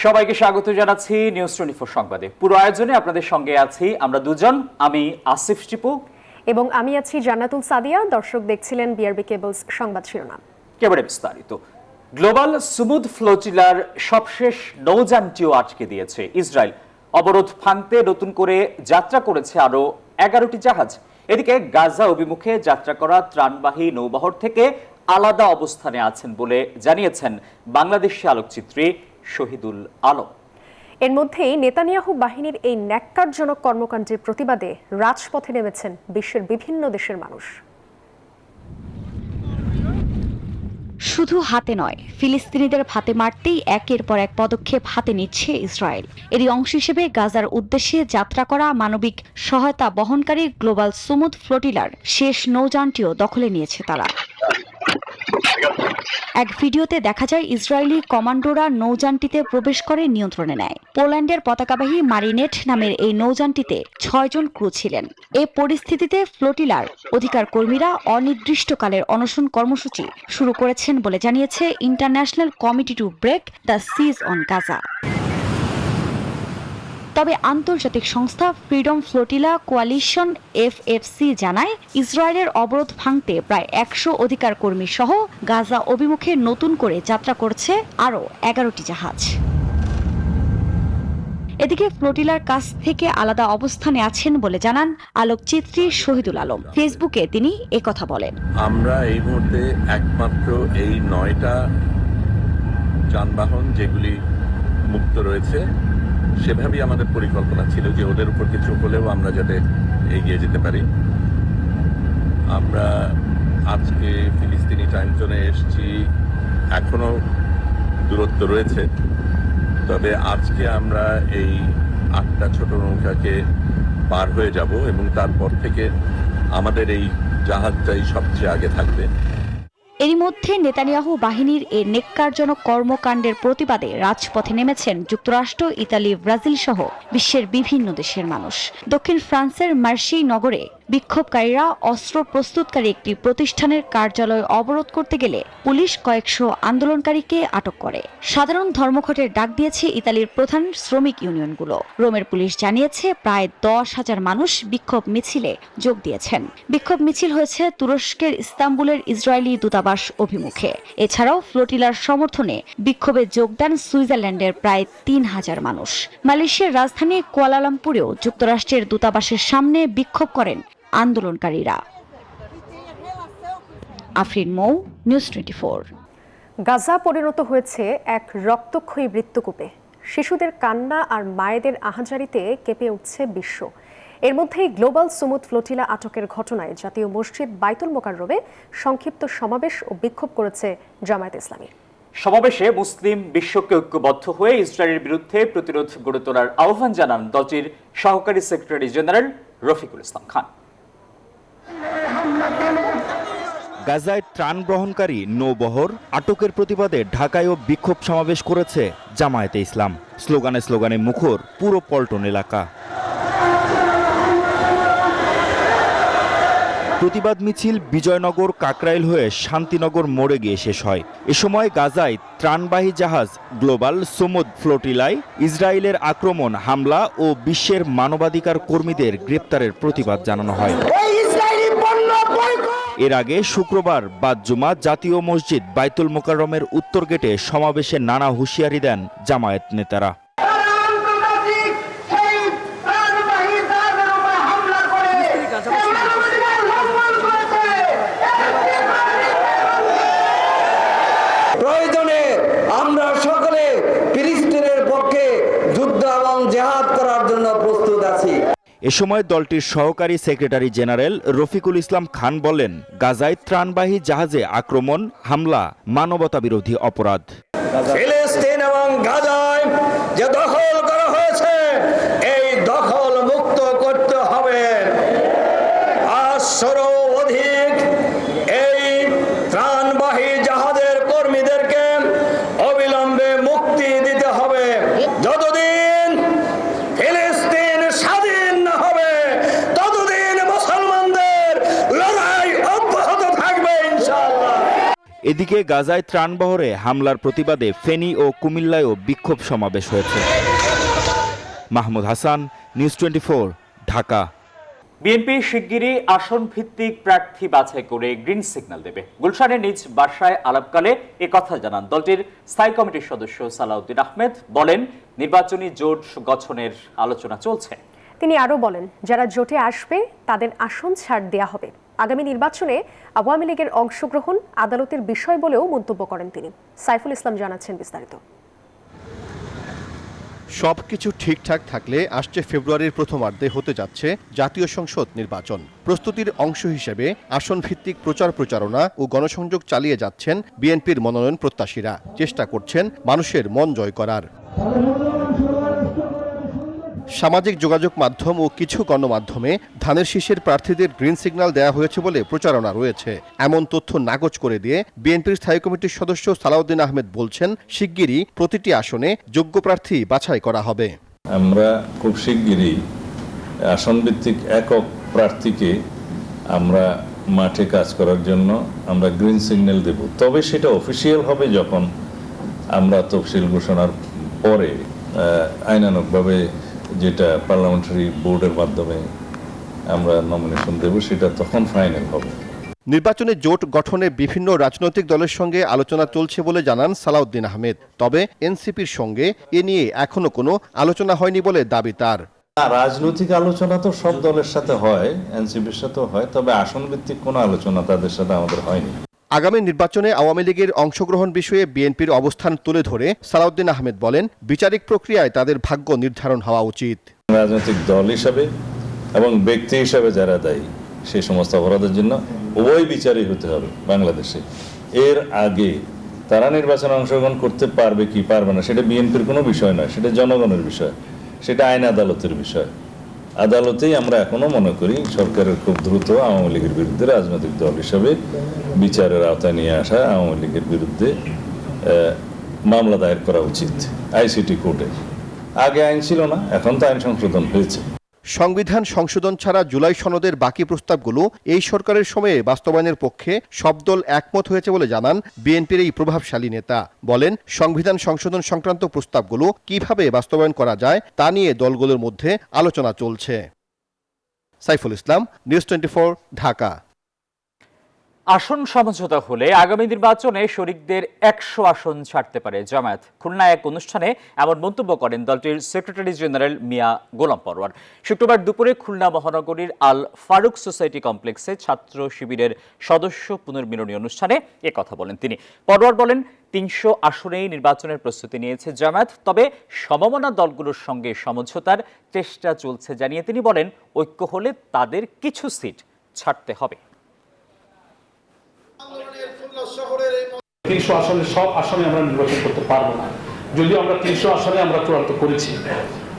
সবাইকে স্বাগত জানাচ্ছি নিউজ 24 সংবাদে। পুরো আয়োজনে আপনাদের সঙ্গে আছি আমরা দুজন, আমি আসিফ টিপু এবং আমি আছি জান্নাতুল সাদিয়া। দর্শক দেখছিলেন বিআরবি কেবলস সংবাদ শিরোনাম। একেবারে বিস্তারিত। গ্লোবাল সুমুদ ফ্লোটিলার সবশেষ নৌযানটিও আটকে দিয়েছে ইসরায়েল। অবরোধ ভাঙতে নতুন করে যাত্রা করেছে আরো 11টি জাহাজ। এদিকে গাজা অভিমুখে যাত্রা করা ত্রাণবাহী নৌবহর থেকে আলাদা অবস্থানে আছেন বলে জানিয়েছেন বাংলাদেশি আলোকচিত্রী শহীদুল আলম। এর মধ্যেই নেতানিয়াহু বাহিনীর এই ন্যাক্কারজনক কর্মকাণ্ডের প্রতিবাদে রাজপথে নেমেছেন বিশ্বের বিভিন্ন দেশের মানুষ। শুধু হাতে নয়, ফিলিস্তিনিদের ভাতে মারতেই একের পর এক পদক্ষেপ হাতে নিচ্ছে ইসরায়েল। এরই অংশ হিসেবে গাজার উদ্দেশ্যে যাত্রা করা মানবিক সহায়তা বহনকারী গ্লোবাল সুমুদ ফ্লোটিলার শেষ নৌযানটিও দখলে নিয়েছে তারা। এক ভিডিওতে দেখা যায় ইসরায়েলি কমান্ডোরা নৌযানটিতে প্রবেশ করে নিয়ন্ত্রণে নেয়। পোল্যান্ডের পতাকাবাহী মারিনেট নামের এই নৌযানটিতে 6 জন ক্রু ছিলেন। এ পরিস্থিতিতে ফ্লোটিলার অধিকার কর্মীরা অনির্দিষ্টকালের অনশন কর্মসূচি শুরু করেছেন বলে জানিয়েছে international committee to break the siege on Gaza. তবে আন্তর্জাতিক সংস্থা ফ্রিডম ফ্লোটিলা কোয়ালিশন এফএফসি জানায় ইসরায়েলের অবরোধ ভাঙতে প্রায় 100 অধিকার কর্মী সহ গাজা অভিমুখে নতুন করে যাত্রা করছে আরও 11টি জাহাজ। এদিকে ফ্লোটিলার কাছ থেকে আলাদা অবস্থানে আছেন বলে জানান আলোকচিত্রী শহীদুল আলম। ফেসবুকে তিনি একথা বলেন, আমরা এই মুহূর্তে একমাত্র এই 9টা যানবাহন যেগুলি মুক্ত রয়েছে সেভাবেই আমাদের পরিকল্পনা ছিল যে ওদের উপর কিছু হলেও আমরা যাতে এগিয়ে যেতে পারি। আমরা আজকে ফিলিস্তিনি টাইম জোনে এসেছি, এখনো দূরত্ব রয়েছে, তবে আজকে আমরা এই 8টা ছোট নৌকাকে পার হয়ে যাব এবং তারপর থেকে আমাদের এই জাহাজটাই সবচেয়ে আগে থাকবে। এরই মধ্যে নেতানিয়াহু বাহিনীর এই নেক্কারজনক কর্মকাণ্ডের প্রতিবাদে রাজপথে নেমেছেন যুক্তরাষ্ট্র, ইতালি, ব্রাজিল সহ বিশ্বের বিভিন্ন দেশের মানুষ। দক্ষিণ ফ্রান্সের মার্সেই নগরে বিক্ষোভকারীরা অস্ত্র প্রস্তুতকারী একটি প্রতিষ্ঠানের কার্যালয় অবরোধ করতে গেলে পুলিশ কয়েকশো আন্দোলনকারীকে আটক করে। সাধারণ ধর্মঘটের ডাক দিয়েছে ইতালির প্রধান শ্রমিক ইউনিয়নগুলো। রোমের পুলিশ জানিয়েছে প্রায় 10,000 মানুষ বিক্ষোভ মিছিলে যোগ দিয়েছেন। বিক্ষোভ মিছিল হয়েছে তুরস্কের ইস্তাম্বুলের ইসরায়েলি দূতাবাস অভিমুখে। এছাড়াও ফ্লোটিলার সমর্থনে বিক্ষোভে যোগ দেন সুইজারল্যান্ডের প্রায় 3,000 মানুষ। মালয়েশিয়ার রাজধানী কুয়ালালামপুরেও যুক্তরাষ্ট্রের দূতাবাসের সামনে বিক্ষোভ করেন আন্দোলনকারীরা। আফরিন মৌ, নিউজ 24। গাজা পরিণত হয়েছে এক রক্তক্ষয়ী মৃত্যুকূপে। শিশুদের কান্না আর মায়েদের আহাজারিতে কেঁপে উঠছে বিশ্ব। এর মধ্যেই গ্লোবাল সুমুদ ফ্লোটিলা আটকের ঘটনায় জাতীয় মসজিদ বাইতুল মোকাররমে সংক্ষিপ্ত সমাবেশ ও বিক্ষোভ করেছে জামায়াতে ইসলামী। সমাবেশে মুসলিম বিশ্বকে ঐক্যবদ্ধ হয়ে ইসরায়েলের বিরুদ্ধে প্রতিরোধ গড়ে তোলার আহ্বান জানান দলটির সহকারী সেক্রেটারি জেনারেল রফিকুল ইসলাম খান। গাজায় ত্রাণ গ্রহণকারী নৌবহর আটকের প্রতিবাদে ঢাকায়ও বিক্ষোভ সমাবেশ করেছে জামায়াতে ইসলাম। স্লোগানে স্লোগানে মুখর পুরো পল্টন এলাকা। প্রতিবাদ মিছিল বিজয়নগর কাকরাইল হয়ে শান্তিনগর মোড়ে গিয়ে শেষ হয়। এ সময় গাজায় ত্রাণবাহী জাহাজ গ্লোবাল সুমুদ ফ্লোটিলায় ইসরায়েলের আক্রমণ, হামলা ও বিশ্বের মানবাধিকার কর্মীদের গ্রেপ্তারের প্রতিবাদ জানানো হয়। এর আগে শুক্রবার বাদ জুমা জাতীয় মসজিদ বাইতুল মোকাররমের উত্তর গেটে সমাবেশে নানা হুঁশিয়ারি দেন জামায়াত নেতারা। প্রয়োজনে আমরা সকলে ফিলিস্তিনের পক্ষে যুদ্ধ এবং জিহাদ করার জন্য প্রস্তুত আছি। এ সময় দলটির সহকারী সেক্রেটারি জেনারেল রফিকুল ইসলাম খান বলেন, গাজায় ত্রাণবাহী জাহাজে আক্রমণ, হামলা মানবতা বিরোধী অপরাধ। ফিলিস্তিন এবং গাজায় যে দখল করা হয়েছে এই দখল মুক্ত করতে হবে। 500 অধিক এই ত্রাণবাহী জাহাজের কর্মীদেরকে অবিলম্বে মুক্তি দিতে হবে। যতদিন ফিলিস্তিন স্বাধীন না হবে ততদিন মুসলমানদের লড়াই অব্যাহত থাকবে ইনশাআল্লাহ। এদিকে গাজায় ত্রাণবহরে হামলার প্রতিবাদে ফেনী ও কুমিল্লায়ও বিক্ষোভ সমাবেশ হয়েছে। মাহমুদ হাসান, নিউজ 24, ঢাকা। বিএনপি শিগগিরই আসন ভিত্তিক প্রার্থী বাছাই করে গ্রিন সিগন্যাল দেবে। গুলশানের নিজ বাসায় আলাপকালে কথা জানান দলটির স্থায়ী কমিটির সদস্য সালাউদ্দিন আহমেদ। বলেন, নির্বাচনী জোট গঠনের আলোচনা চলছে। তিনি আরও বলেন, যারা জোটে আসবে তাদের আসন ছাড় দেয়া হবে। আগামী নির্বাচনে আওয়ামী লীগের অংশগ্রহণ আদালতের বিষয় বলেও মন্তব্য করেন তিনি। সাইফুল ইসলাম জানাচ্ছেন বিস্তারিত। সবকিছু ঠিকঠাক থাকলে আসছে ফেব্রুয়ারির প্রথমার্ধে হতে যাচ্ছে জাতীয় সংসদ নির্বাচন। প্রস্তুতির অংশ হিসেবে আসন ভিত্তিক প্রচারণা ও গণসংযোগ চালিয়ে যাচ্ছেন বিএনপির মনোনয়ন প্রত্যাশীরা। চেষ্টা করছেন মানুষের মন জয় করার। সামাজিক যোগাযোগ মাধ্যম ও কিছু গণমাধ্যমে ধানের শীষের প্রার্থীদের গ্রিন সিগন্যাল দেওয়া হয়েছে বলে প্রচারণা রয়েছে। এমন তথ্য নাকচ করে দিয়ে বিএনপির স্থায়ী কমিটির সদস্য সালাউদ্দিন আহমেদ বলছেন, শিগগিরই প্রতিটি আসনে যোগ্য প্রার্থী বাছাই করা হবে। আমরা খুব শিগগিরই আসন ভিত্তিক একক প্রার্থীকে আমরা মাঠে কাজ করার জন্য আমরা গ্রিন সিগন্যাল দেব। তবে সেটা অফিসিয়াল হবে যখন আমরা তফসিল ঘোষণার পরে আইনানুগভাবে যেটা পার্লামেন্টারি বোর্ডের মাধ্যমে আমরা নমিনেশন দেব, সেটা তখন ফাইনাল হবে। নির্বাচনে জোট গঠনে বিভিন্ন রাজনৈতিক দলের সঙ্গে আলোচনা চলছে বলে জানান সালাউদ্দিন আহমেদ। তবে এনসিপির সঙ্গে এ নিয়ে এখনো কোনো আলোচনা হয়নি বলে দাবি তার। রাজনৈতিক আলোচনা তো সব দলের সাথে হয়, এনসিপির সাথেও হয়, তবে আসন ভিত্তিক কোনো আলোচনা তাদের সাথে আমাদের হয়নি। আগামী নির্বাচনে আওয়ামী লীগের অংশগ্রহণ বিষয়ে বিএনপির অবস্থান তুলে ধরে সালাউদ্দিন আহমেদ বলেন, বিচারিক প্রক্রিয়ায় তাদের ভাগ্য নির্ধারণ হওয়া উচিত। রাজনৈতিক দল হিসাবে এবং ব্যক্তি হিসাবে যারা দায়ী সেই সমস্ত অপরাধের জন্য উভয় বিচারই হতে হবে বাংলাদেশে। এর আগে তারা নির্বাচনে অংশগ্রহণ করতে পারবে কি পারবে না সেটা বিএনপির কোনো বিষয় নয়, সেটা জনগণের বিষয়, সেটা আইন আদালতের বিষয়। আদালতেই আমরা এখনো মনে করি সরকারের খুব দ্রুত আওয়ামী লীগের বিরুদ্ধে রাজনৈতিক দল হিসেবে বিচারের আওতায় নিয়ে আসা আওয়ামী লীগের বিরুদ্ধে মামলা দায়ের করা উচিত আইসিটি কোর্টে। আগে আইন ছিল না, এখন তো আইন সংশোধন হয়েছে। সংবিধান সংশোধন ছাড়া জুলাই সনদের বাকি প্রস্তাবগুলো এই সরকারের সময়ে বাস্তবায়নের পক্ষে সব দল একমত হয়েছে বলে জানান বিএনপির এই প্রভাবশালী নেতা। বলেন, সংবিধান সংশোধন সংক্রান্ত প্রস্তাবগুলো কিভাবে বাস্তবায়ন করা যায় তা নিয়ে দলগুলোর মধ্যে আলোচনা চলছে। সাইফুল ইসলাম, নিউজ 24, ঢাকা। আসন সমঝোতা হলে আগামী নির্বাচনে শরিকদের 100 আসন ছাড়তে পারে জামায়াত। খুলনায় এক অনুষ্ঠানে এমন মন্তব্য করেন দলটির সেক্রেটারি জেনারেল মিয়া গোলাম পরওয়ার। শুক্রবার দুপুরে খুলনা মহানগরীর আল ফারুক সোসাইটি কমপ্লেক্সে ছাত্র শিবিরের সদস্য পুনর্মিলনী অনুষ্ঠানে কথা বলেন তিনি। পরওয়ার বলেন, 300 আসনেই নির্বাচনের প্রস্তুতি নিয়েছে জামায়াত, তবে সমমনা দলগুলোর সঙ্গে সমঝোতার চেষ্টা চলছে জানিয়ে তিনি বলেন, ঐক্য হলে তাদের কিছু সিট ছাড়তে হবে। 300 আসনের সব আসনে আমরা নির্বাচন করতে পারবো না, যদিও আমরা 300 আসনে আমরা চূড়ান্ত করেছি,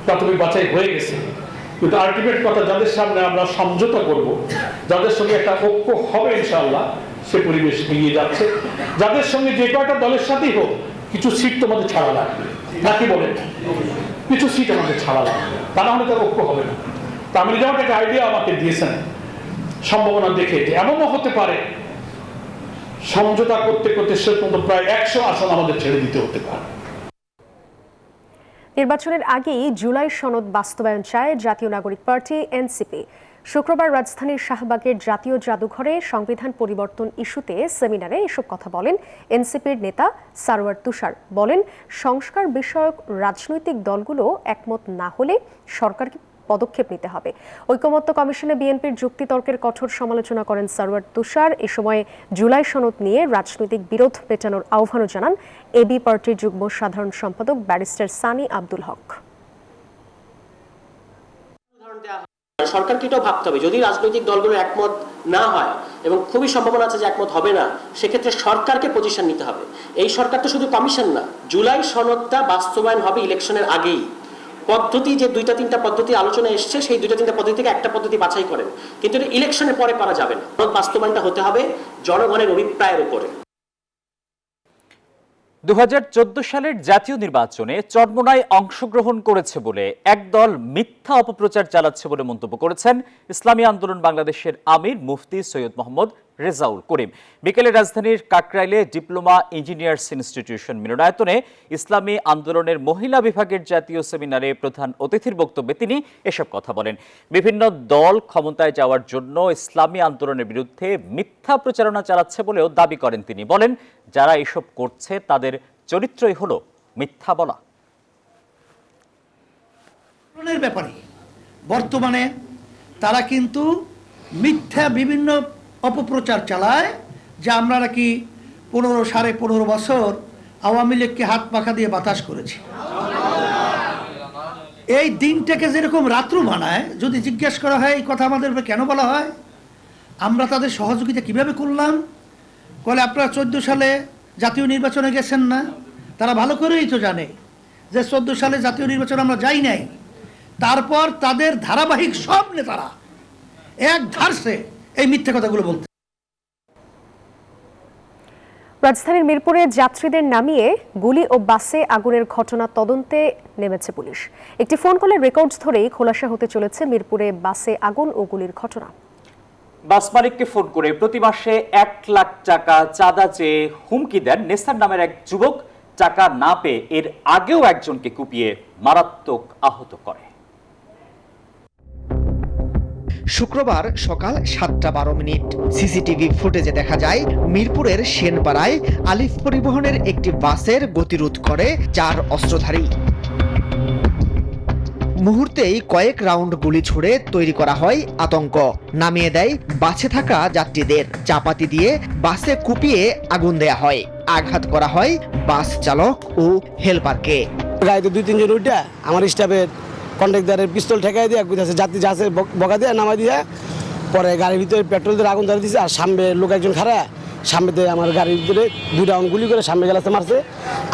প্রাথমিক বাছাই হয়ে গেছে। কিন্তু আলটিমেট কথা, যাদের সামনে আমরা সমঝোতা করব, যাদের সঙ্গে একটা ঐক্য হবে ইনশাআল্লাহ, সে পরিবেশ এগিয়ে যাচ্ছে। যাদের সঙ্গে যে কয়টা দলের সাথেই হোক, কিছু সিট তোমাদের ছাড়া লাগবে, নাকি বলেন? কিছু সিট আমাদের ছাড়া লাগবে, তা না হলে তার ঐক্য হবে না। তা আমি যেমন একটা আইডিয়া আমাকে দিয়েছেন, সম্ভাবনা দেখে যে এমনও হতে পারে সমঝোতা করতে করতে শেষ পর্যন্ত প্রায় 100 আসন আমাদের ছেড়ে দিতে হতে পারে। নির্বাচনের আগেই জুলাই সনদ বাস্তবায়ন চায় জাতীয় নাগরিক পার্টি এনসিপি। শুক্রবার রাজধানীর শাহবাগের জাতীয় জাদুঘরে সংবিধান পরিবর্তন ইস্যুতে সেমিনারে এসব কথা বলেন এনসিপির নেতা সারওয়ার তুষার। বলেন, সংস্কার বিষয়ক রাজনৈতিক দলগুলো একমত না হলে সরকারকে পদক্ষেপ নিতে হবে। ঐকমত্য কমিশনে বিএনপির যুক্তিতর্কের কঠোর সমালোচনা করেন সারওয়ার তুষার। এ সময় জুলাই সনদ নিয়ে রাজনৈতিক বিরোধ মেটানোর আহ্বানও জানান এবি পার্টির যুগ্ম সাধারণ সম্পাদক ব্যারিস্টার সানি আব্দুল হক। সরকারকে এটাও ভাবতে হবে, যদি রাজনৈতিক দলগুলো একমত না হয় এবং খুবই সম্ভাবনা আছে যে একমত হবে না, সেক্ষেত্রে সরকারকে পজিশন নিতে হবে। এই সরকার তো শুধু কমিশন না, জুলাই সনদটা বাস্তবায়ন হবে ইলেকশনের আগেই। পদ্ধতি যে 2-3টা পদ্ধতি আলোচনা এসছে, সেই 2-3টা পদ্ধতি থেকে একটা পদ্ধতি বাছাই করেন, কিন্তু এটা ইলেকশনের পরে করা যাবে না। বাস্তবায়নটা হতে হবে জনগণের অভিপ্রায়ের উপরে। 2014 সালের জাতীয় নির্বাচনে চরমোনাই অংশগ্রহণ করেছে বলে একদল মিথ্যা অপপ্রচার চালাচ্ছে বলে মন্তব্য করেছেন ইসলামী আন্দোলন বাংলাদেশের আমির মুফতি সৈয়দ মোহাম্মদ রেজাউল করিম। বিকেলে রাজধানীর কাকরাইলে ডিপ্লোমা ইঞ্জিনিয়ার্স ইনস্টিটিউশন মিলনায়তনে ইসলামী আন্দোলনের মহিলা বিভাগের জাতীয় সেমিনারে প্রধান অতিথির বক্তব্যে তিনি এসব কথা বলেন। বিভিন্ন দল ক্ষমতায় যাওয়ার জন্য ইসলামী আন্দোলনের বিরুদ্ধে মিথ্যা প্রচারণা চালাচ্ছে বলেও দাবি করেন তিনি। বলেন, যারা এসব করছে তাদের চরিত্রই হলো মিথ্যা বলা। ব্যাপারে বর্তমানে তারা কিন্তু মিথ্যা বিভিন্ন অপপ্রচার চালায় যে আমরা নাকি 15.5 বছর আওয়ামী লীগকে হাত পাখা দিয়ে বাতাস করেছি। এই দিনটাকে যেরকম রাত্র বানায়, যদি জিজ্ঞেস করা হয় এই কথা আমাদের কেন বলা হয়, আমরা তাদের সহযোগিতা কিভাবে করলাম, বলে আপনারা 14 সালে জাতীয় নির্বাচনে গেছেন না? তারা ভালো করেই তো জানে যে 14 সালে জাতীয় নির্বাচনে আমরা যাই নাই। তারপর তাদের ধারাবাহিক সব নেতারা এক ধারসে এই মিথ্যে কথাগুলো বলতে। রাজধানীর মিরপুরে যাত্রীদের নামিয়ে গুলি ও বাসে আগুনের ঘটনা তদন্তে নেমেছে পুলিশ। একটি ফোন কলের রেকর্ড ধরেই খোলাসা হতে চলেছে মিরপুরে বাসে আগুন ও গুলির ঘটনা। বাস মালিককে ফোন করে প্রতি মাসে 1 লাখ টাকা চাঁদা চেয়ে হুমকি দেন নেসার নামের এক যুবক। টাকা না পেয়ে এর আগেও একজনকে কুপিয়ে মারাত্মক আহত করে। শুক্রবার সকাল 7:12 সিসিটিভি ফুটেজে দেখা যায় মিরপুরের সেনপাড়ায় আলিফ পরিবহনের একটি বাসের গতিরোধ করে 4 অস্ত্রধারী। মুহূর্তেই কয়েক রাউন্ড গুলি ছুড়ে তৈরি করা হয় আতঙ্ক। নামিয়ে দেয় বাসে থাকা যাত্রীদের, চাপাতি দিয়ে বাসে কুপিয়ে আগুন দেয়া হয়। আঘাত করা হয় বাস চালক ও হেলপারকে। গাড়িতে 2-3 জন উঠে আমার স্টাফের কন্ট্রাক্টরের পিস্তল ঠেকাই দিয়ে যাত্রী যাচ্ছে বকা দিয়ে নামাই দিয়ে, পরে গাড়ির ভিতরে পেট্রোল দিয়ে আগুন ধরে দিয়েছে। আর সামনে লোক একজন খাড়া, সামনে দিয়ে আমার গাড়ির ভিতরে 2 রাউন্ড গুলি করে সামনে গেলাতে মারছে।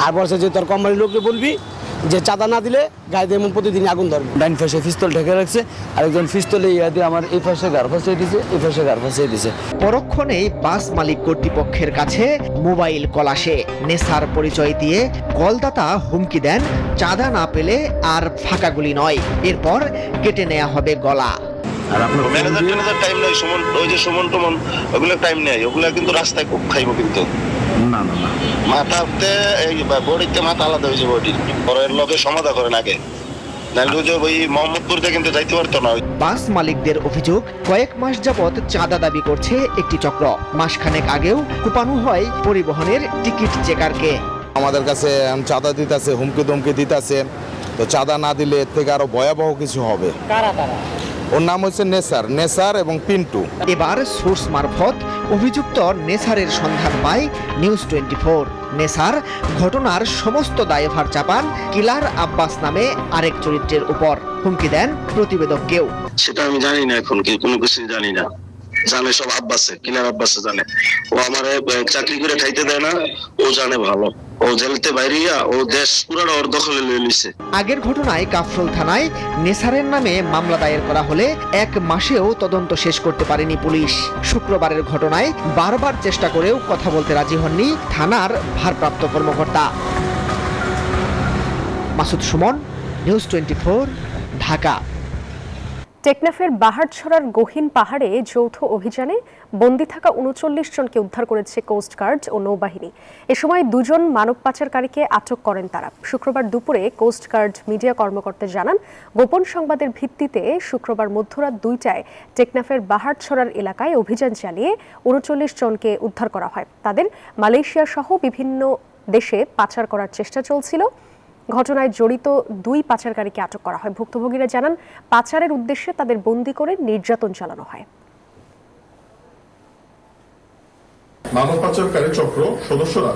আর বলছে যে তোর কোম্পানির লোককে বলবি যে চাঁদা না দিলে গাড়িতে এমন প্রতিদিন আগুন ধরবে। ডাইন পাশে পিস্তল ঠেকে রাখছে, আরেকজন পিস্তলে দিয়ে আমার এই পাশে গাড় ফাঁসিয়ে দিছে, এই পাশে গাড় ফাঁসিয়ে দিছে। পরক্ষণেই বাস মালিক কর্তৃপক্ষের কাছে মোবাইল কল আসে। নেসার পরিচয় দিয়ে কলদাতা হুমকি দেন চাঁদা না পেলে আর ফাঁকা গুলি নয়, এরপর কেটে নেওয়া হবে গলা। আর আপনার ম্যানেজার টাইম নাই, সুমন ওই যে সুমন টমন ওগুলো টাইম নেই, ওগুলো কিন্তু রাস্তায় খুব খাইব কিন্তু। না না না, মাথাতে এই বডিতে মাথা আলাদা হয়েছে, বডি পরের লোকে সমাধা করেন আগে, নাহলে ওই মোহাম্মদপুরতে কিন্তু যাইতে পারতো না। বাস মালিকদের অভিযোগ, কয়েক মাস যাবৎ চাঁদা দাবি করছে একটি চক্র। মাসখানেক আগেও কুপানো হয় পরিবহনের টিকিট চেকারকে। আমাদের কাছে চাঁদা দিতেছে, হুমকি ধমকি দিতেছে, তো চাঁদা না দিলে এর থেকে আরো ভয়াবহ কিছু হবে। ওর নাম হচ্ছে নেসার এবং পিন্টু। এবার সোর্স মারফত অভিযুক্ত নেসারের সন্ধান পায় নিউজ 24। নেসার ঘটনার সমস্ত দায়ভার চাপান কিলার আব্বাস নামে আরেক চরিত্রের উপর। হুমকি দেন প্রতিবেদককেও। সেটা আমি জানি না, এখন কি কোনো কিছু জানি না, জানে সব আব্বাসে, কিলার আব্বাসে জানে। ও আমারে চাকরি করে খাইতে দেয় না, ও জানে ভালো। ও জেলতে বাইরিয়া ও দেশ পুরোটা ওর দখলে লয়ে নিছে। আগের ঘটনায় কাফরুল থানায় নেসারের নামে মামলা দায়ের করা হলে 1 মাসেও তদন্ত শেষ করতে পারেনি পুলিশ। শুক্রবারের ঘটনায় বারবার চেষ্টা করেও কথা বলতে রাজি হননি থানার ভারপ্রাপ্ত কর্মকর্তা। মাসুদ সুমন, নিউজ 24, ঢাকা। টেকনাফের বাহারছড়ার গহীন পাহাড়ে যৌথ অভিযানে বন্দী থাকা 39 জনকে উদ্ধার করেছে কোস্টগার্ড ও নৌবাহিনী। এ সময় 2 জন মানব পাচারকারীকে আটক করেন তারা। শুক্রবার দুপুরে কোস্টগার্ড মিডিয়া কর্মকর্তা জানান, গোপন সংবাদের ভিত্তিতে শুক্রবার মধ্যরাত 2টায় টেকনাফের বাহারছড়ার এলাকায় অভিযান চালিয়ে 39 জনকে উদ্ধার করা হয়। তাদের মালয়েশিয়া সহ বিভিন্ন দেশে পাচার করার চেষ্টা চলছিল। ঘটনায় জড়িত 2 পাচারকারীকে আটক করা হয়। ভুক্তভোগীরা জানান, পাচারের উদ্দেশ্যে তাদের বন্দী করে নির্যাতন চালানো হয়। মানব পাচারকারী চক্র সদস্যরা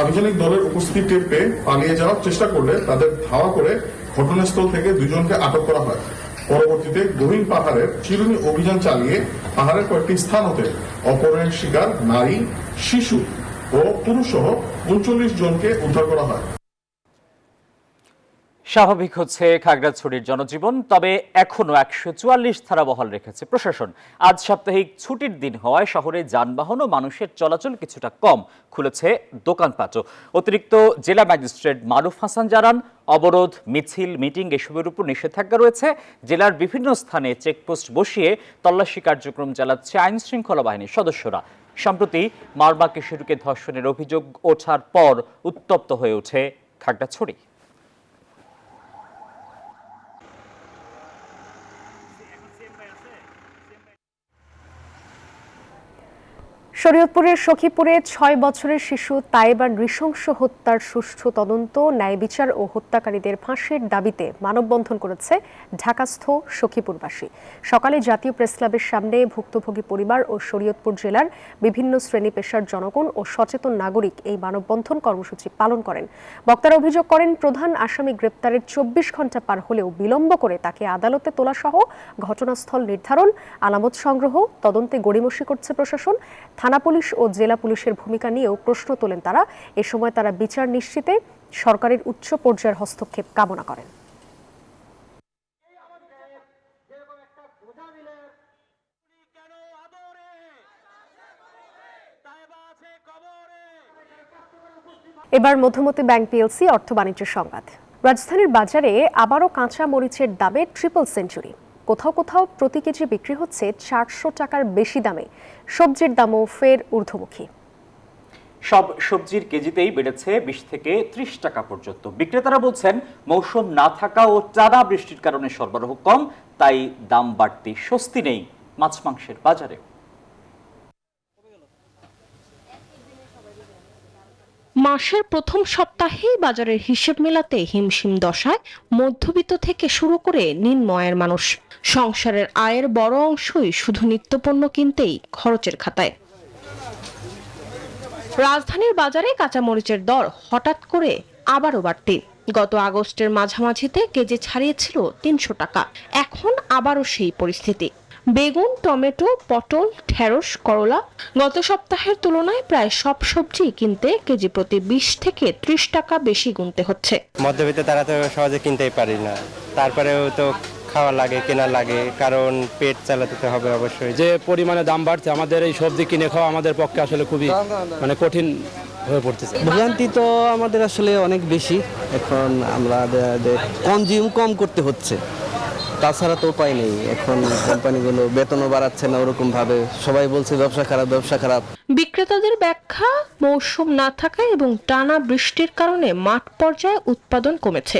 আভিযানিক দলের উপস্থিতি টের পেয়ে পালিয়ে যাওয়ার চেষ্টা করলে তাদের ধাওয়া করে ঘটনাস্থল থেকে 2 জনকে আটক করা হয়। পরবর্তীতে গহীন পাহাড়ের চিরুনি অভিযান চালিয়ে পাহাড়ের কয়েকটি স্থান হতে অপহরণের শিকার নারী, শিশু ও পুরুষ সহ 39 জনকে উদ্ধার করা হয়। স্বাভাবিক হচ্ছে খাগড়াছড়ির জনজীবন, তবে এখনো 144 ধারা বহাল রেখেছে প্রশাসন। আজ সাপ্তাহিক ছুটির দিন হওয়ায় শহরে যানবাহন ও মানুষের চলাচল কিছুটা কম, খুলেছে দোকানপাটও। অতিরিক্ত জেলা ম্যাজিস্ট্রেট মারুফ হাসান জানান, অবরোধ, মিছিল, মিটিং এসবের উপর নিষেধাজ্ঞা রয়েছে। জেলার বিভিন্ন স্থানে চেকপোস্ট বসিয়ে তল্লাশি কার্যক্রম চালাচ্ছে আইন শৃঙ্খলা বাহিনীর সদস্যরা। সম্প্রতি মারমা কিশোরীকে ধর্ষণের অভিযোগ ওঠার পর উত্তপ্ত হয়ে ওঠে খাগড়াছড়ি। শরীয়তপুরের সখীপুরে 6 বছরের শিশু তাইবার নৃশংস হত্যার সুষ্ঠু তদন্ত, ন্যায় বিচার ও হত্যাকারীদের ফাঁসির দাবিতে মানববন্ধন করেছে ঢাকাস্থ সখীপুরবাসী। সকালে জাতীয় প্রেসক্লাবের সামনে ভুক্তভোগী পরিবার ও শরীয়তপুর জেলার বিভিন্ন শ্রেণী পেশার জনগণ ও সচেতন নাগরিক এই মানববন্ধন কর্মসূচি পালন করেন। বক্তারা অভিযোগ করেন, প্রধান আসামি গ্রেপ্তারের 24 ঘণ্টা পার হলেও বিলম্ব করে তাকে আদালতে তোলা সহ ঘটনাস্থল নির্ধারণ, আলামত সংগ্রহ, তদন্তে গড়িমসি করছে প্রশাসন। থানা পুলিশ ও জেলা পুলিশের ভূমিকা নিয়েও প্রশ্ন তোলেন তারা। এ সময় তারা বিচার নিশ্চিতে সরকারের উচ্চ পর্যায়ের হস্তক্ষেপ কামনা করেন। এবার মধুমতি ব্যাংক পিএলসি অর্থ বাণিজ্য সংবাদ। রাজধানীর বাজারে আবারও কাঁচা মরিচের দামে ট্রিপল সেঞ্চুরি। কোথাও কোথাও প্রতি কেজি বিক্রি হচ্ছে 400 টাকার বেশি দামে। সবজির দামও ফের ঊর্ধ্বমুখী। সব সবজির কেজিতেই বেড়েছে 20 থেকে 30 টাকা পর্যন্ত। বিক্রেতারা বলছেন, মৌসুম না থাকা ও টানা বৃষ্টির কারণে সরবরাহ কম, তাই দাম বাড়তি স্বস্তি নেই মাছ মাংসের বাজারে। মাসের প্রথম সপ্তাহেই বাজারের হিসেব মেলাতে হিমশিম দশায় মধ্যবিত্ত থেকে শুরু করে নিম্ন আয়ের মানুষ। সংসারের আয়ের বড় অংশই শুধু নিত্যপণ্য কিনতেই খরচের খাতায়। রাজধানীর বাজারে কাঁচামরিচের দর হঠাৎ করে আবারও বাড়তি। গত আগস্টের মাঝামাঝিতে কেজি ছাড়িয়েছিল 300 টাকা, এখন আবারও সেই পরিস্থিতি। বেগুন, টমেটো, পটল, ঢেঁড়স, করলা গত সপ্তাহের তুলনায় প্রায় সব সবজি কিনতে কেজি প্রতি 20 থেকে 30 টাকা বেশি গুনতে হচ্ছে। মধ্যবিত্ত তারা তো সহজে কিনতেই পারি না, তারপরেও তো খাওয়া লাগে, কেনা লাগে, কারণ পেট চালাতে হবে অবশ্যই। যে পরিমাণে দাম বাড়ছে, আমাদের এই সবজি কিনে খাওয়া আমাদের পক্ষে আসলে খুবই কঠিন হয়ে পড়তেছে। ভোগান্তি তো আমাদের আসলে অনেক বেশি। এখন আমরা কনজিউম কম করতে হচ্ছে, তাছাড়া তো উপায় নেই। এখন কোম্পানিগুলো বেতনও বাড়াচ্ছে না ওরকম ভাবে, সবাই বলছে ব্যবসা খারাপ, ব্যবসা খারাপ। বিক্রেতাদের ব্যাখ্যা, মৌসুম না থাকায় এবং টানা বৃষ্টির কারণে মাঠ পর্যায়ে উৎপাদন কমেছে,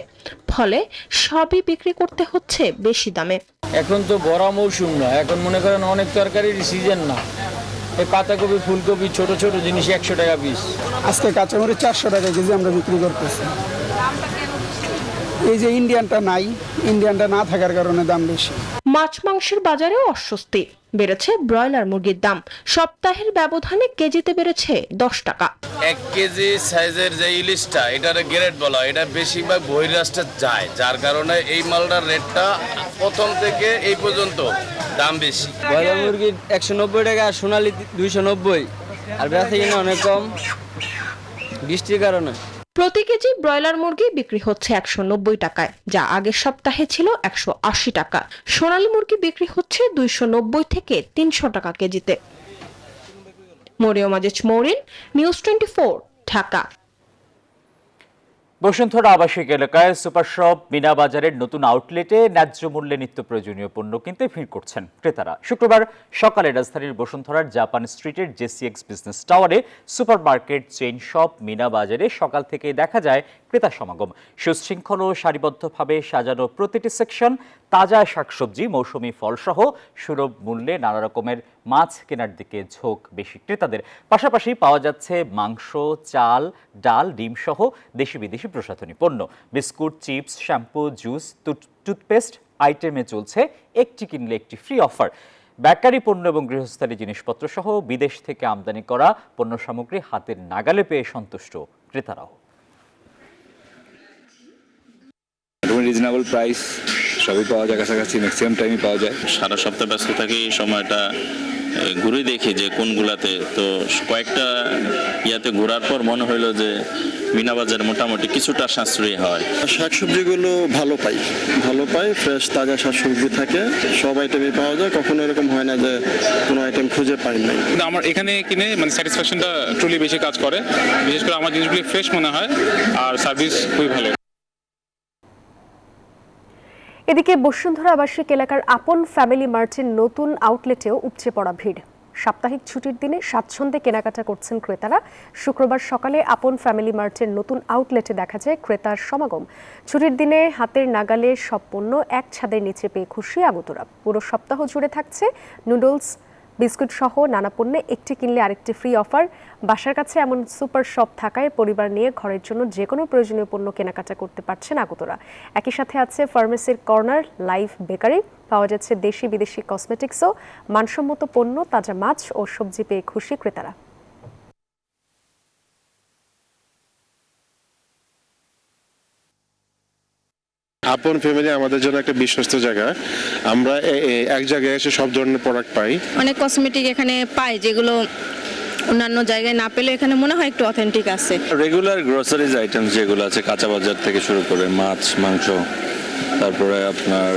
ফলে সবই বিক্রি করতে হচ্ছে বেশি দামে। এখন তো বড় মৌসুম না, এখন মনে করেন অনেক তরকারির সিজন না। এই পাতাকপি, ফুলকপি, ছোট ছোট জিনিস 100 টাকা পিস। আজকে কাঁচামরিচ 400 টাকা কেজি আমরা বিক্রি করতেছি। এই যে ইন্ডিয়ানটা নাই, ইন্ডিয়ানটা না থাকার কারণে দাম বেশি। মাছ মাংসের বাজারেও অস্বস্তি, বেড়েছে ব্রয়লার মুরগির দাম। সপ্তাহের ব্যবধানে কেজিতে বেড়েছে 10 টাকা। 1 কেজি সাইজের যে ইলিশটা, এটার গ্রেড বলা, এটা বেশিরভাগ বহিরাষ্ট্রে যায়, যার কারণে এই মালটার রেটটা প্রথম থেকে এই পর্যন্ত দাম বেশি। ব্রয়লার মুরগির 190 টাকা, সোনালী 290, আর বেচা কিনা অনেক কম বৃষ্টির কারণে। প্রতি কেজি ব্রয়লার মুরগি বিক্রি হচ্ছে 190 টাকায়, যা আগের সপ্তাহে ছিল 180 টাকা। সোনালী মুরগি বিক্রি হচ্ছে 290 থেকে 300 টাকা কেজিতে। মরিয়ম আজিজ মৌরিন, নিউজ 24, ঢাকা। বসুন্ধরা আবাসিক এলাকায় সুপার শপ মিনা বাজারের নতুন আউটলেটে ন্যায্য মূল্যে নিত্য প্রয়োজনীয় পণ্য কিনতে ভিড় করছেন ক্রেতারা। শুক্রবার সকালে রাজধানীর বসুন্ধরার জাপান স্ট্রিটের জেসিএক্স বিজনেস টাওয়ারে super market chain shop Meena বাজারে সকাল থেকে দেখা যায় ক্রেতা সমাগম। সুশৃঙ্খল ও সারিবদ্ধভাবে সাজানো প্রতিটি সেকশন, তাজা শাকসবজি, মৌসুমি ফলসহ সুলভ মূল্যে নানা রকমের মাছ কেনার দিকে ঝোঁক বেশি ক্রেতাদের। পাশাপাশি পাওয়া যাচ্ছে মাংস, চাল, ডাল, ডিম সহ দেশি বিদেশি প্রসাধনী পণ্য। Biscuit, chips, shampoo, juice, toothpaste আইটেমে চলছে একটি কিনলে একটি ফ্রি অফার। বেকারি পণ্য এবং গৃহস্থালী জিনিসপত্র সহ বিদেশ থেকে আমদানি করা পণ্য সামগ্রী হাতের নাগালে পেয়ে সন্তুষ্ট ক্রেতারাও। রিজনেবল প্রাইস, সবই পাওয়া যায় কাছাকাছি, ম্যাক্সিমাম টাইমই পাওয়া যায়। সারা সপ্তাহ ব্যস্ত থাকি, এই সময়টা ঘুরে দেখি যে কোনগুলাতে, তো কয়েকটা ইয়াতে ঘোরার পর মনে হইলো যে মিনা বাজার মোটামুটি কিছুটা সাশ্রয়ী হয়। শাকসবজিগুলো ভালো পাই, ফ্রেশ তাজা শাকসবজি থাকে, সব আইটেমই পাওয়া যায়, কখনো এরকম হয় না যে কোনো আইটেম খুঁজে পাই নাই। আমার এখানে কিনে মানে স্যাটিসফ্যাকশনটা ট্রুলি বেশি কাজ করে, বিশেষ করে আমার জিনিসগুলি ফ্রেশ মনে হয় আর সার্ভিস খুবই ভালো। এদিকে বসুন্ধরা আবাসিক এলাকার আপন ফ্যামিলি মার্টের নতুন আউটলেটেও উপচে পড়া ভিড়। সাপ্তাহিক ছুটির দিনে স্বাচ্ছন্দ্যে কেনাকাটা করছেন ক্রেতারা। শুক্রবার সকালে আপন ফ্যামিলি মার্টের নতুন আউটলেটে দেখা যায় ক্রেতার সমাগম। ছুটির দিনে হাতের নাগালে সব পণ্য এক ছাদের নিচে পেয়ে খুশি আগতরা। পুরো সপ্তাহ জুড়ে থাকছে নুডলস, বিস্কুট সহ নানা পণ্যে একটি কিনলে আরেকটি ফ্রি অফার। বাসার কাছে এমন সুপার শপ থাকায় পরিবার নিয়ে ঘরের জন্য যে কোনো প্রয়োজনীয় পণ্য কেনাকাটা করতে পারছেন আগতরা। একই সাথে আছে ফার্মেসির কর্নার, লাইভ বেকারি, পাওয়া যাচ্ছে দেশি বিদেশি কসমেটিক্সও, মানসম্মত পণ্য, তাজা মাছ ও সবজি পেয়ে খুশি ক্রেতারা। আপন ফ্যামিলি আমাদের জন্য একটা বিশ্বস্ত জায়গা। আমরা এক জায়গায় এসে সব ধরনের প্রোডাক্ট পাই। অনেক কসমেটিক এখানে পাই যেগুলো অন্যান্য জায়গায় না পেলে এখানে মনে হয় একটু অথেন্টিক আছে। রেগুলার গ্রোসারিজ আইটেমস যেগুলো আছে, কাঁচা বাজার থেকে শুরু করে মাছ, মাংস, তারপরে আপনার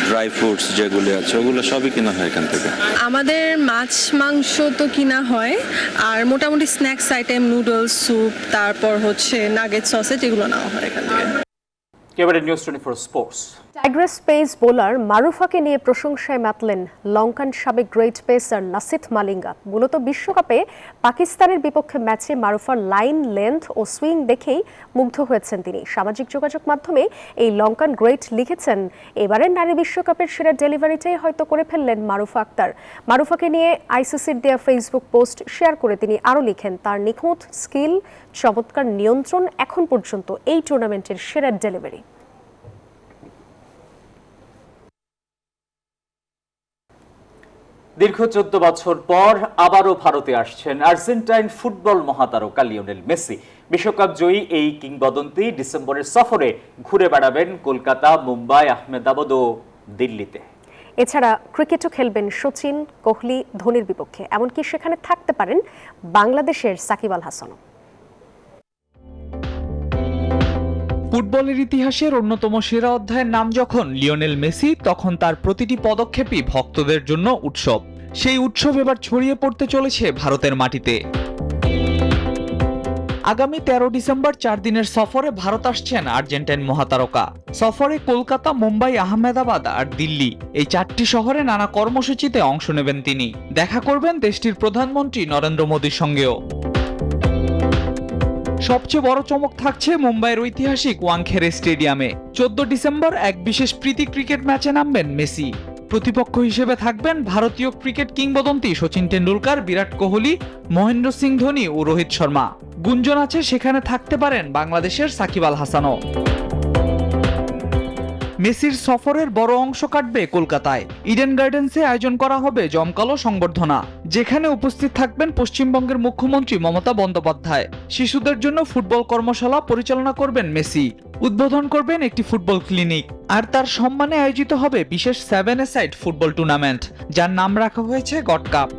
ড্রাই ফ্রুটস যেগুলি আছে ওগুলো সবই কিনা হয় এখান থেকে। আমাদের মাছ মাংস তো কিনা হয়, আর মোটামুটি স্ন্যাক্স আইটেম, নুডলস, স্যুপ, তারপর হচ্ছে নাগেট, সসেজ এগুলো নেওয়া হয় এখান থেকে। কেবারে news 24 sports. Tigress pace bowler মারুফাকে নিয়ে প্রশংসায় মাতলেন লঙ্কান সাবেক গ্রেট পেসার লাসিথ মালিঙ্গা। মূলত বিশ্বকাপে পাকিস্তানের বিপক্ষে ম্যাচে মারুফার লাইন, লেন্থ ও সুইং দেখেই মুগ্ধ হয়েছেন তিনি। সামাজিক যোগাযোগ মাধ্যমে এই লঙ্কান গ্রেট লিখেছেন, এবারের নারী বিশ্বকাপের সেরা ডেলিভারিটাই হয়তো করে ফেললেন মারুফা আক্তার। মারুফাকে নিয়ে আইসিসির দেয়া ফেসবুক পোস্ট শেয়ার করে তিনি আরও লিখেন, তার নিখুঁত স্কিল, চমৎকার নিয়ন্ত্রণ এখন পর্যন্ত এই টুর্নামেন্টের সেরা ডেলিভারি। দীর্ঘ 14 বছর পর আবারও ভারতে আসছেন আর্জেন্টাইন ফুটবল মহাতারকা লিওনেল মেসি। বিশ্বকাপ জয়ী এই কিংবদন্তি ডিসেম্বরের সফরে ঘুরে বেড়াবেন কলকাতা, মুম্বাই, আহমেদাবাদ ও দিল্লিতে। এছাড়া ক্রিকেটও খেলবেন সচিন, কোহলি, ধোনির বিপক্ষে। এমনকি সেখানে থাকতে পারেন বাংলাদেশের সাকিব আল হাসানও। ফুটবলের ইতিহাসের অন্যতম সেরা অধ্যায়ের নাম যখন লিওনেল মেসি, তখন তার প্রতিটি পদক্ষেপই ভক্তদের জন্য উৎসব। সেই উৎসব এবার ছড়িয়ে পড়তে চলেছে ভারতের মাটিতে। আগামী 13 ডিসেম্বর 4 দিনের সফরে ভারত আসছেন আর্জেন্টাইন মহাতারকা। সফরে কলকাতা, মুম্বাই, আহমেদাবাদ আর দিল্লি, এই 4টি শহরে নানা কর্মসূচিতে অংশ নেবেন তিনি। দেখা করবেন দেশটির প্রধানমন্ত্রী নরেন্দ্র মোদীর সঙ্গেও। সবচেয়ে বড় চমক থাকছে মুম্বাইয়ের ঐতিহাসিক ওয়াংখেড়ে স্টেডিয়ামে। 14 ডিসেম্বর এক বিশেষ প্রীতি ক্রিকেট ম্যাচে নামবেন মেসি। প্রতিপক্ষ হিসেবে থাকবেন ভারতীয় ক্রিকেট কিংবদন্তি সচিন টেন্ডুলকার, বিরাট কোহলি, মহেন্দ্র সিং ধোনি ও রোহিত শর্মা। গুঞ্জন আছে সেখানে থাকতে পারেন বাংলাদেশের সাকিব আল হাসানও। মেসির সফরের বড় অংশ কাটবে কলকাতায়। ইডেন গার্ডেন্সে আয়োজন করা হবে জমকালো সংবর্ধনা, যেখানে উপস্থিত থাকবেন পশ্চিমবঙ্গের মুখ্যমন্ত্রী মমতা বন্দ্যোপাধ্যায়। শিশুদের জন্য ফুটবল কর্মশালা পরিচালনা করবেন মেসি। উদ্বোধন করবেন একটি ফুটবল ক্লিনিক। আর তার সম্মানে আয়োজিত হবে বিশেষ 7-a-side ফুটবল টুর্নামেন্ট, যার নাম রাখা হয়েছে গড কাপ।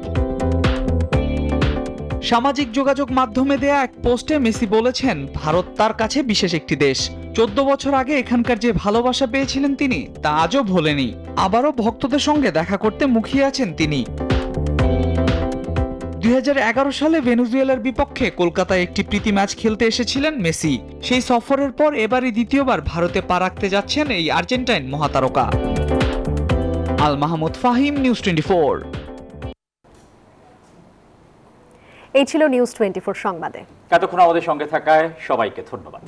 সামাজিক যোগাযোগ মাধ্যমে দেয়া এক পোস্টে মেসি বলেছেন, ভারত তার কাছে বিশেষ একটি দেশ। 14 বছর আগে এখানকার যে ভালোবাসা পেয়েছিলেন তিনি, তা আজও ভোলেনি। আবারও ভক্তদের সঙ্গে দেখা করতে মুখিয়ে আছেন তিনি। 2011 সালে ভেনেজুয়েলার বিপক্ষে কলকাতায় একটি প্রীতি ম্যাচ খেলতে এসেছিলেন মেসি। সেই সফরের পর এবারই দ্বিতীয়বার ভারতে পা রাখতে যাচ্ছেন এই আর্জেন্টাইন মহাতারকা। আল মাহমুদ ফাহিম, নিউজ 24। এই ছিল নিউজ 24 সংবাদে। এতক্ষণ আমাদের সঙ্গে থাকায় সবাইকে ধন্যবাদ।